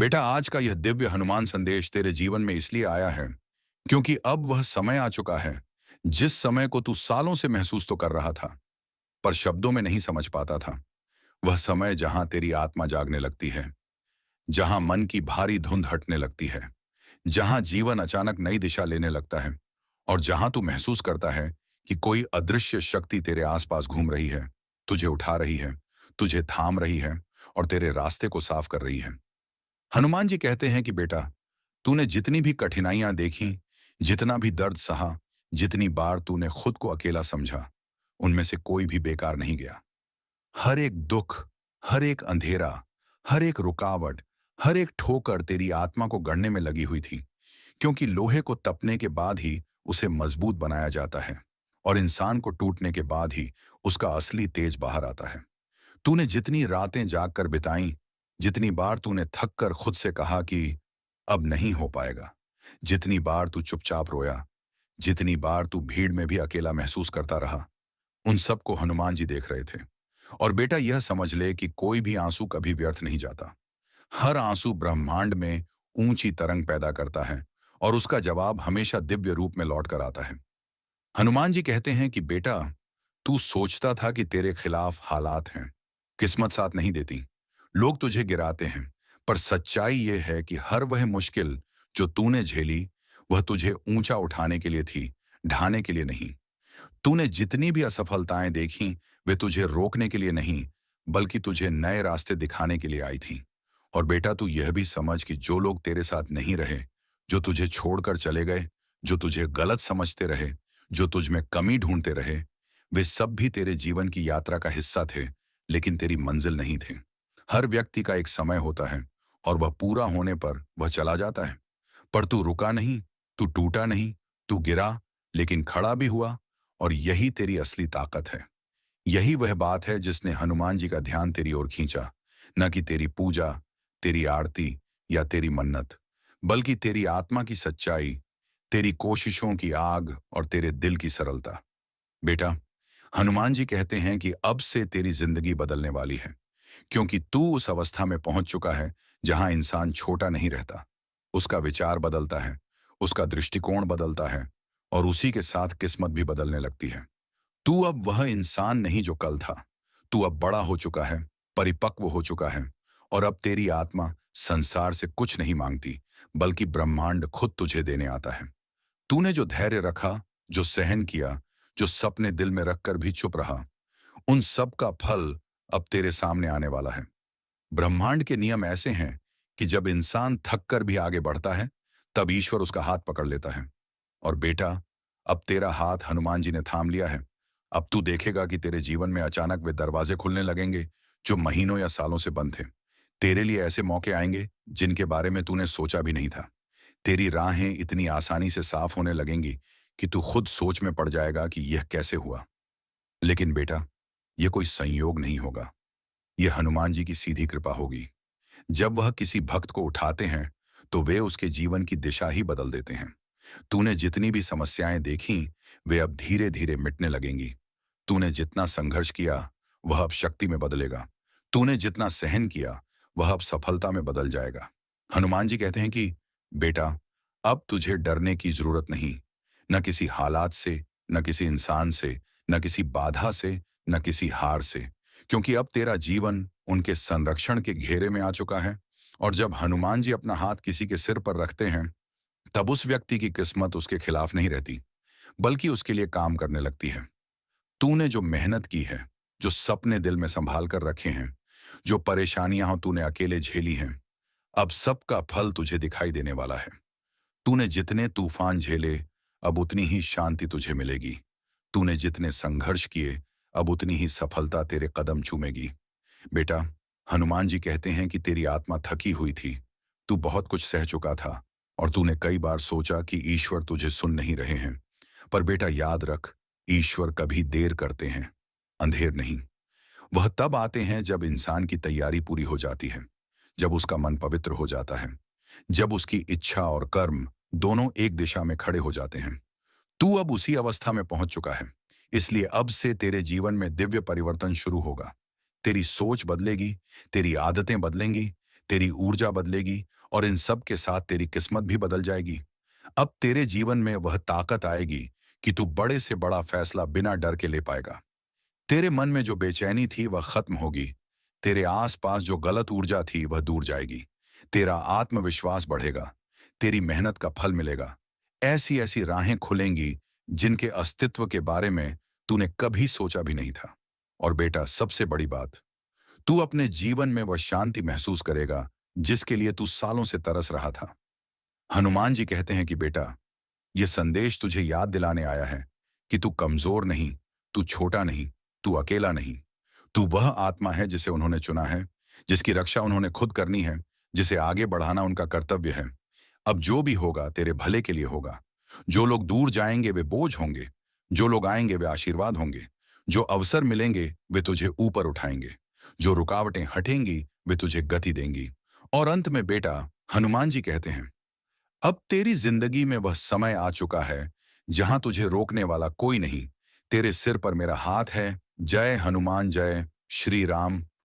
बेटा, आज का यह दिव्य हनुमान संदेश तेरे जीवन में इसलिए आया है क्योंकि अब वह समय आ चुका है जिस समय को तू सालों से महसूस तो कर रहा था पर शब्दों में नहीं समझ पाता था। वह समय जहां तेरी आत्मा जागने लगती है, जहां मन की भारी धुंध हटने लगती है, जहां जीवन अचानक नई दिशा लेने लगता है और जहां तू महसूस करता है कि कोई अदृश्य शक्ति तेरे आसपास घूम रही है, तुझे उठा रही है, तुझे थाम रही है और तेरे रास्ते को साफ कर रही है। हनुमान जी कहते हैं कि बेटा, तूने जितनी भी कठिनाइयां देखी, जितना भी दर्द सहा, जितनी बार तूने खुद को अकेला समझा, उनमें से कोई भी बेकार नहीं गया। हर एक दुख, हर एक अंधेरा, हर एक रुकावट, हर एक ठोकर तेरी आत्मा को गढ़ने में लगी हुई थी, क्योंकि लोहे को तपने के बाद ही उसे मजबूत बनाया जाता है और इंसान को टूटने के बाद ही उसका असली तेज बाहर आता है। तूने जितनी रातें जागकर बिताई, जितनी बार तूने थक कर खुद से कहा कि अब नहीं हो पाएगा, जितनी बार तू चुपचाप रोया, जितनी बार तू भीड़ में भी अकेला महसूस करता रहा, उन सबको हनुमान जी देख रहे थे। और बेटा, यह समझ ले कि कोई भी आंसू कभी व्यर्थ नहीं जाता। हर आंसू ब्रह्मांड में ऊंची तरंग पैदा करता है और उसका जवाब हमेशा दिव्य रूप में लौट कर आता है। हनुमान जी कहते हैं कि बेटा, तू सोचता था कि तेरे खिलाफ हालात हैं, किस्मत साथ नहीं देती, लोग तुझे गिराते हैं, पर सच्चाई यह है कि हर वह मुश्किल जो तूने झेली, वह तुझे ऊंचा उठाने के लिए थी, ढाने के लिए नहीं। तूने जितनी भी असफलताएं देखी, वे तुझे रोकने के लिए नहीं, बल्कि तुझे नए रास्ते दिखाने के लिए आई थी। और बेटा, तू यह भी समझ कि जो लोग तेरे साथ नहीं रहे, जो तुझे छोड़कर चले गए, जो तुझे गलत समझते रहे, जो तुझ में कमी ढूंढते रहे, वे सब भी तेरे जीवन की यात्रा का हिस्सा थे, लेकिन तेरी मंजिल नहीं थे। हर व्यक्ति का एक समय होता है और वह पूरा होने पर वह चला जाता है, पर तू रुका नहीं, तू टूटा नहीं, तू गिरा, लेकिन खड़ा भी हुआ। और यही तेरी असली ताकत है। यही वह बात है जिसने हनुमान जी का ध्यान तेरी ओर खींचा, न कि तेरी पूजा, तेरी आरती या तेरी मन्नत, बल्कि तेरी आत्मा की सच्चाई, तेरी कोशिशों की आग और तेरे दिल की सरलता। बेटा, हनुमान जी कहते हैं कि अब से तेरी जिंदगी बदलने वाली है, क्योंकि तू उस अवस्था में पहुंच चुका है जहां इंसान छोटा नहीं रहता। उसका विचार बदलता है, उसका दृष्टिकोण बदलता है और उसी के साथ किस्मत भी बदलने लगती है। तू अब वह इंसान नहीं जो कल था। तू अब बड़ा हो चुका है, परिपक्व हो चुका है और अब तेरी आत्मा संसार से कुछ नहीं मांगती, बल्कि ब्रह्मांड खुद तुझे देने आता है। तूने जो धैर्य रखा, जो सहन किया, जो सपने दिल में रखकर भी चुप रहा, उन सब का फल अब तेरे सामने आने वाला है। ब्रह्मांड के नियम ऐसे हैं कि जब इंसान थक कर भी आगे बढ़ता है, तब ईश्वर उसका हाथ पकड़ लेता है। और बेटा, अब तेरा हाथ हनुमान जी ने थाम लिया है। अब तू देखेगा कि तेरे जीवन में अचानक वे दरवाजे खुलने लगेंगे जो महीनों या सालों से बंद थे। तेरे लिए ऐसे मौके आएंगे जिनके बारे में तूने सोचा भी नहीं था। तेरी राहें इतनी आसानी से साफ होने लगेंगी कि तू खुद सोच में पड़ जाएगा कि यह कैसे हुआ। लेकिन बेटा, यह कोई संयोग नहीं होगा, यह हनुमान जी की सीधी कृपा होगी। जब वह किसी भक्त को उठाते हैं, तो वे उसके जीवन की दिशा ही बदल देते हैं। तूने जितनी भी समस्याएं देखी, वे अब धीरे धीरे मिटने लगेंगी। तूने जितना संघर्ष किया, वह अब शक्ति में बदलेगा। तूने जितना सहन किया, वह अब सफलता में बदल जाएगा। हनुमान जी कहते हैं कि बेटा, अब तुझे डरने की जरूरत नहीं, न किसी हालात से, न किसी इंसान से, न किसी बाधा से, न किसी हार से, क्योंकि अब तेरा जीवन उनके संरक्षण के घेरे में आ चुका है। और जब हनुमान जी अपना हाथ किसी के सिर पर रखते हैं, तब उस व्यक्ति की किस्मत उसके खिलाफ नहीं रहती, बल्कि उसके लिए काम करने लगती है। तूने जो मेहनत की है, जो सपने दिल में संभाल कर रखे हैं, जो परेशानियां तूने अकेले झेली हैं, अब सबका फल तुझे दिखाई देने वाला है। तूने जितने तूफान झेले, अब उतनी ही शांति तुझे मिलेगी। तूने जितने संघर्ष किए, अब उतनी ही सफलता तेरे कदम चूमेगी। बेटा, हनुमान जी कहते हैं कि तेरी आत्मा थकी हुई थी, तू बहुत कुछ सह चुका था और तूने कई बार सोचा कि ईश्वर तुझे सुन नहीं रहे हैं। पर बेटा, याद रख, ईश्वर कभी देर करते हैं, अंधेर नहीं। वह तब आते हैं जब इंसान की तैयारी पूरी हो जाती है, जब उसका मन पवित्र हो जाता है, जब उसकी इच्छा और कर्म दोनों एक दिशा में खड़े हो जाते हैं। तू अब उसी अवस्था में पहुंच चुका है, इसलिए अब से तेरे जीवन में दिव्य परिवर्तन शुरू होगा। तेरी सोच बदलेगी, तेरी आदतें बदलेंगी, तेरी ऊर्जा बदलेगी और इन सब के साथ तेरी किस्मत भी बदल जाएगी। अब तेरे जीवन में वह ताकत आएगी कि तू बड़े से बड़ा फैसला बिना डर के ले पाएगा। तेरे मन में जो बेचैनी थी वह खत्म होगी। तेरे आसपास जो गलत ऊर्जा थी वह दूर जाएगी। तेरा आत्मविश्वास बढ़ेगा। तेरी मेहनत का फल मिलेगा। ऐसी ऐसी राहें खुलेंगी जिनके अस्तित्व के बारे में तूने कभी सोचा भी नहीं था। और बेटा, सबसे बड़ी बात, तू अपने जीवन में वह शांति महसूस करेगा जिसके लिए तू सालों से तरस रहा था। हनुमान जी कहते हैं कि बेटा, यह संदेश तुझे याद दिलाने आया है कि तू कमजोर नहीं, तू छोटा नहीं, तू अकेला नहीं। तू वह आत्मा है जिसे उन्होंने चुना है, जिसकी रक्षा उन्होंने खुद करनी है, जिसे आगे बढ़ाना उनका कर्तव्य है। अब जो भी होगा तेरे भले के लिए होगा। जो लोग दूर जाएंगे वे बोझ होंगे, जो लोग आएंगे वे आशीर्वाद होंगे। जो अवसर मिलेंगे वे तुझे ऊपर उठाएंगे, जो रुकावटें हटेंगी वे तुझे गति देंगी। और अंत में बेटा, हनुमान जी कहते हैं, अब तेरी जिंदगी में वह समय आ चुका है जहां तुझे रोकने वाला कोई नहीं। तेरे सिर पर मेरा हाथ है। जय हनुमान, जय श्री राम।